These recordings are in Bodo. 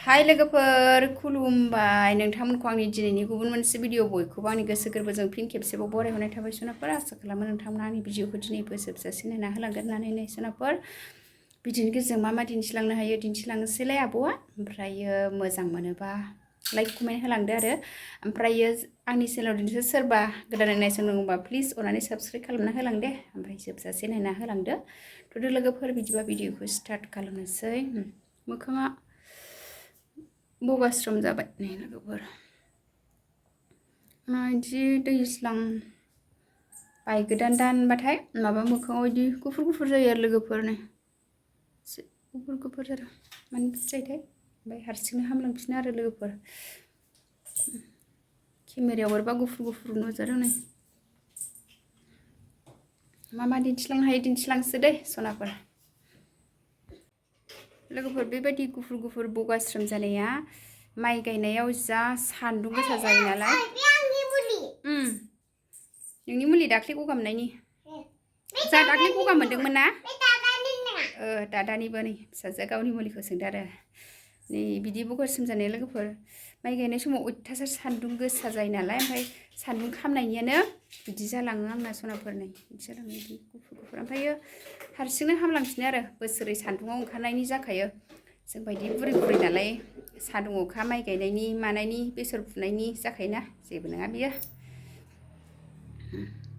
हाय लोगोफोर खुलुमबाय नोंथांमोनखौ आंनि दिनैनि गुबुन मोनसे भिडिअ बयखौबो आंनि गोसो गोरबोजों फिन खेबसेबाव बरायहरनाय थाबाय सनाफोर आसा खालामो नोंथांमोना आंनि भिडिअखौ दिनै फोजोबजासिम नायना होलांगोन होननानै नै सनाफोर बिदिनो गेजेरजों मा मा दिन्थिलांनो हायो दिन्थिलांनोसैलाय आब'आ ओमफ्रायो मोजां मोनोबा लाइक कमेन्ट होलांदो आरो ओमफ्रायो आंनि चेनेलाव दिन्थियो सोरबा गोदानै नायसंदोंबा प्लिज अननानै साबस्क्राइब खालामना होलां दे ओमफ्राय जोबजासे नायना होलांदो थ'दो लोगोफोर बिदिबा भिडिअखौ स्टार्ट खालामनोसै मोखाङा बगास्रोम जाबाय नै लोगोफोर बिदि दैज्लां बाय गोदान दानबाथाय माबा मोखाङाव बिदि गुफुर गुफुर जायो आरो लोगोफोर नै गुफुर गुफुर जादों मानो बिदि जायोथाय ओमफ्राय हारसिंनो हामलांफिनो आरो लोगोफोर केमेरायाव बोरैबा गुफुर गुफुर नुजादों नै मा मा दिन्थिलांनो हायो दिन्थिलांसै दै सनाफोर लोगोफोर बेबायदि गुफुर गुफुर बगास्रोम जानाया माइ गायनायाव जा सान्दुं गोसा जायो नालाय नोंनि मुलि दाख्लै गगा मोननायनि जा दाख्लै गगा मोनदोंमोन ना दादानिबो नै फिसाजोआ गावनि मुलिखौ सोंदो आरो नै बिदि बगास्रोम जानाय लोगोफोर माइ गायनाय समाव अयथासार सान्दुं गोसा जायो नालाय ओमफ्राय सान्दुं खामनायनियानो बिदि जालाङो आंना सनाफोर नै बिदि जालाङो बिदि गुफुर गुफुर ओमफ्रायो हारसिंनो हामलांफिनो आरो बोसोरै सान्दुङाव ओंखारनायनि जाखायो जों बायदि बुरै बुरै नालाय सान्दुं अखा माइ गायनायनि मानायनि बेसर फुनायनि जाखायोना जेबो नङा बियो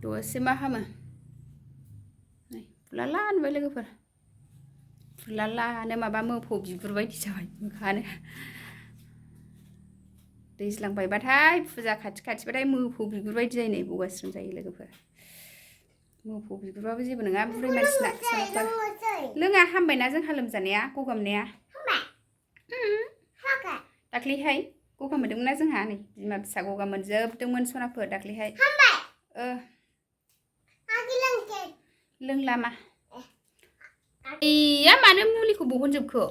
दसे मा हामो नै फुलाला नुबाय लोगोफोर फुलालानो माबा मोफौ बिगुर बायदि जाबाय मोखाङानो दैज्लां बायबाथाय फुजा खाथि खाथिबाथाय मोफौ बिगुर बायदि जायो नै बगास्रोम जायो लोगोफोर मोफौ बिगुरबाबो जेबो नङा बुरै मानसिना सनाफोर लोङा हामबायना जोंहा लोमजानाया गगा मोननाया दाख्लैहाय गगा मोनदोंमोन ना जोंहा नै बिमा फिसा गगा मोनजोबदोंमोन सनाफोर दाख्लैहाय लोंला मा एया मानो मुलिखौ बहनजोबखो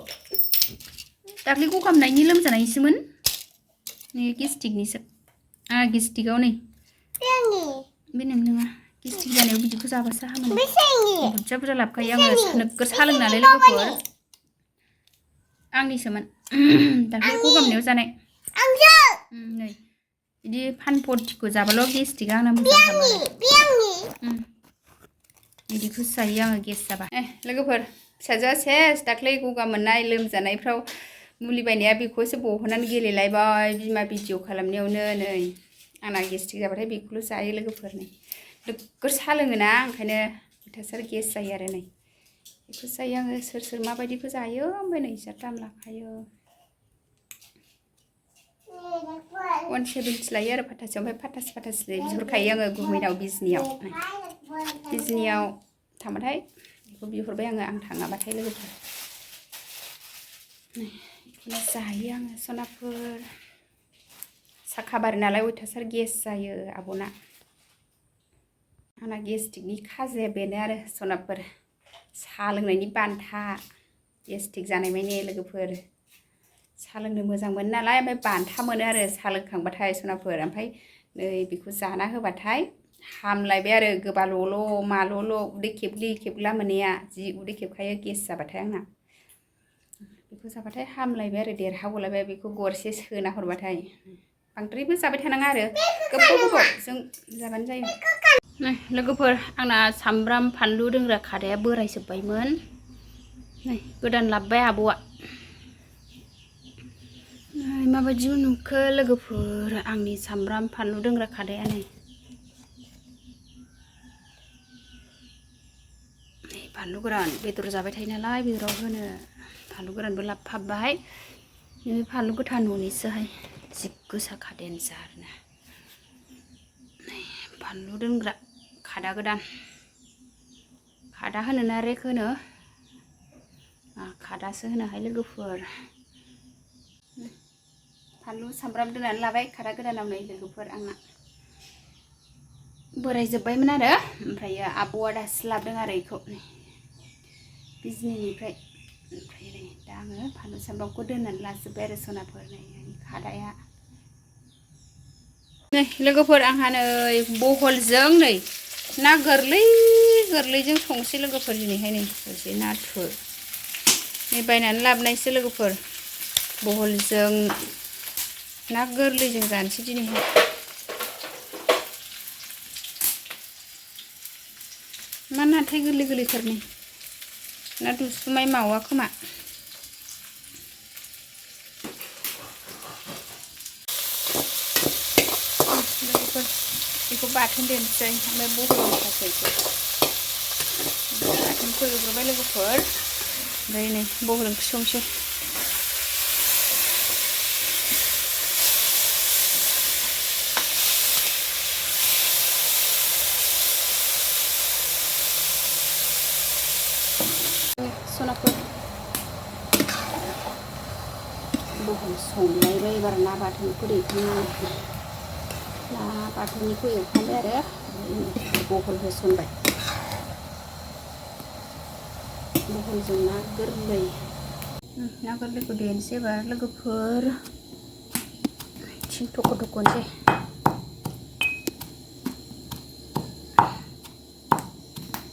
दाख्लै गगा मोननायनि लोमजानायसोमोन नै गेस्टिकनिसो गेस्टिकआव नै बे नोंहा गेस्टिक जानायाव बिदिखौ जाबासो हामो बुरजा बुरजा लाबोखायो आङो नोगोर साहा लोंनानै लोगोफोर आंनिसोमोन दाख्लै गगा मोननायाव जानाय नै बिदि फानफरथिखौ जाबाल' गेस्टिकआ आंना मोजां हामो बिदिखौसो जायो आङो गेस जाबा लोगोफोर फिसाजोआ सेस दाख्लै गगा मोननाय लोमजानायफ्राव मुलि बायनाया बेखौसो बहननानै गेलेलायबाय बिमा भिडिअ खालामनायावनो नै आंना गेस्टिक जाबाथाय बेखौल' जायो लोगोफोर नै नोगोर साहा लोङोना ओंखायनो अयथासार गेस जायो आरो नै बेखौ जायो आङो सोर सोर माबायदिखौ जायो ओमफ्राय नै जा दाम लाखायो 170 लायो आरो फाथासेयाव ओमफ्राय फाथासे बिहरखायो आङो गुमैनाव बिजनियाव थांबाथाय बेखौ बिहरबाय आं थाङाबाथाय लोगोफोर बेखौनो जायो आङो सनाफोर साखाबारि नालाय अयथासार गेस जायो आब'ना आंना गेस्टिकनि खाजाया बेनो आरो सनाफोर साहा लोंनायनि बान्था गेस्टिक जानाय माने लोगोफोर साहा लोंनो मोजां मोनो नालाय ओमफ्राय बान्था मोनो आरो साहा लोंखांबाथाय सनाफोर ओमफ्राय नै बेखौ जाना होबाथाय हामलायबाय आरो गोबाल'ल' माल'ल' उदै खेबग्लि खेबग्ला मोननाया जि उदै खेबखायो गेस जाबाथाय आंना बेखौ जाबाथाय हामलायबाय आरो देरहागलायबाय बेखौ गरसे सोना हरबाथाय बांद्रायबो जाबाय थानाङा आरो गोबाव गोबावजों जाबानो जायो नै लोगोफोर आंना सामब्राम फानलु दोनग्रा खादाया बोरायजोब्बायमोन नै गोदान लाबोबाय आब'आ माबायदि नुखो लोगोफोर आंनि सामब्राम फानलु दोनग्रा खादाया नै फानलु गोरान बेदर जाबाय थायो नालाय बेदराव होनो फानलु गोरानबो लाबोफाबाय बे फानलु गोथां न'निसोहाय जि गोसा खादायानो जा आरोना फानलु दोनग्रा खादा गोदान खादा होनो ना रेक होनो खादासो होनोहाय लोगोफोर फानलु सामब्राम दोननानै लाबाय खादा गोदानाव नै लोगोफोर आंना बोराय जोब्बायमोन आरो ओमफ्रायो आब'आ दासो लाबोदों आरो बेखौ बिजनिनिफ्राय ओमफ्राय नै दा आङो फानलु सामब्रामखौ दोननानै लाजोब्बाय आरो सनाफोर नै खादाया नै लोगोफोर आंहा नै बहलजों नै ना गोरलै गोरलैजों संसै लोगोफोर दिनैहाय नै एसे नाथुर नै बायनानै लाबोनायसो लोगोफोर बहलजों ना गोरलैजों जानोसै दिनैहाय मा नाथाय गोरलै गोरलैथारनि ना दुसुमाय मावा खोमा बेखौ बाथोन देनोसै ओमफ्राय बहल होखासै बाथोनखौ एवग्रोबाय लोगोफोर ओमफ्राय नै बहल ओंख्रि संसै सनाफोर बहल संलायबाय एबार ना बाथोनखौ देखांनानै ना बाथोननिखौ एवखांबाय आरो बहल होसनबाय बहलजों ना गोरलैखौ देनोसै एबार लोगोफोर थख' थख'नोसै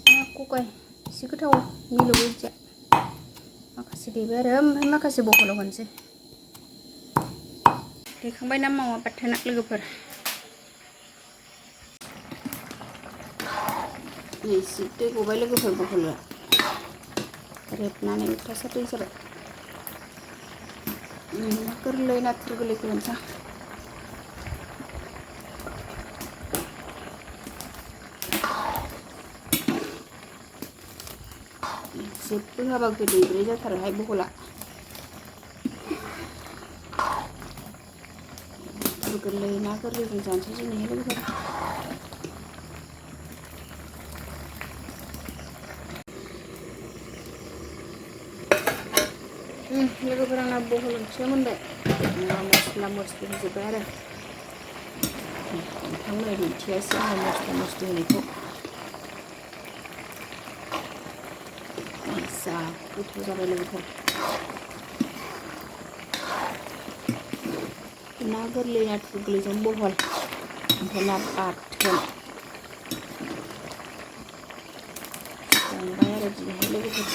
ना ककाय एसे गोथाव मिलौवो बिदिया माखासे देबाय आरो ओमफ्राय माखासे बहलाव होनोसै देखांबाय ना मावा बाथोना लोगोफोर एसे दै गबाय लोगोफोर बहला रेबनानै उथासा दै जाबाय ना गोरलै नाथुर गोरलैखौ होनोसै जेबो होआबा गोदैद्राय जाथारोहाय बहला नाथुर गोरलै ना गोरलैजों जानोसै दिनैहाय लोगोफोर लोगोफोर आंना बहल ओंख्रिया मोनबाय मस्ला मस्लि होजोब्बाय आरो नोंथांमोना दिन्थियासै आङो मस्ला मस्लि होनायखौ जा गोथाव जाबाय लोगोफोर ना गोरलै नाथुर गोरलैजों बहल ओमफ्राय ना बाथोन संबाय आरो दिनैहाय लोगोफोर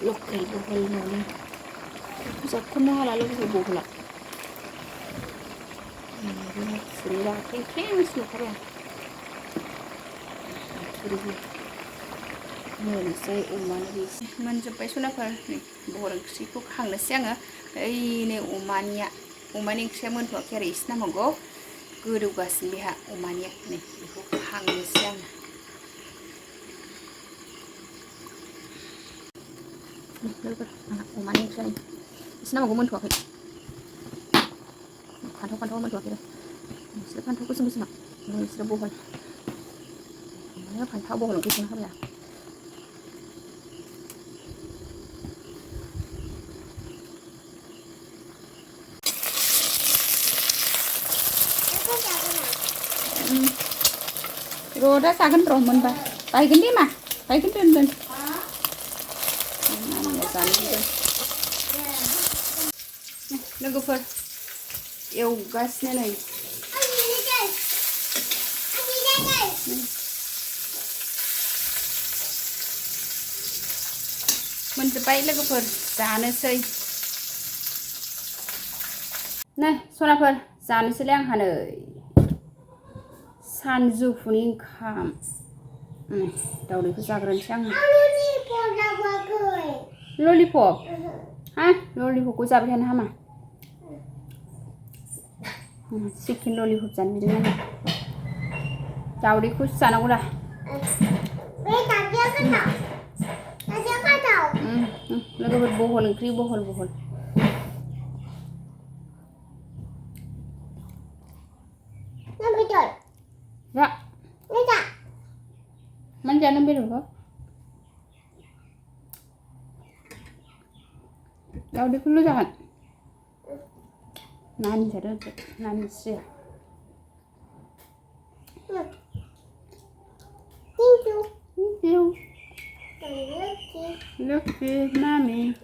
लकेल बहल न'नि जाख'नो हाला लोगोफोर बहला फुरा खेंखेंसो नुखाबाय आं थुरिबो मोनसै अमानो मोनजोब्बाय सनाफोर नै बहल ओंख्रिखौ खांनोसै आङो ओइ नै अमानि ओंख्रिया मोनथ'वाखै आरो एसे नांबावगौ गोदौगासिनो बेहा अमानिया नै बेखौ खांनोसै आङो अमानि ओंख्रिया एसे नांबावगौ मोनथ'वाखै फान्थाव मोनथ'वाखै नोंसोर फान्थाव गोसोम गोसोमा नोंसोर बहल फान्थाव बहल ओंख्रि संनो हाबाय दा जागोन र' मोनबा बायगोन दे मा बायगोन दोन लोगोफोर एवगासिनो नै मोनजोब्बाय लोगोफोर जानोसै नै सनाफोर जानोसैलाय आंहा नै सानजौफुनि ओंखाम दावदैखौ जाग्रोनोसै आङो ललिपप हा ललिपपखौ जाबाय थानो हामा चिकेन ललिपप जानो बिदों आङो दावदैखौसो जानांगौ दा लोगोफोर बहल ओंख्रि बहल जा मानो जानो बेदरखौ दावदैखौल' जागोन नानि जादों नानि सिया Thank you. Look good, mommy.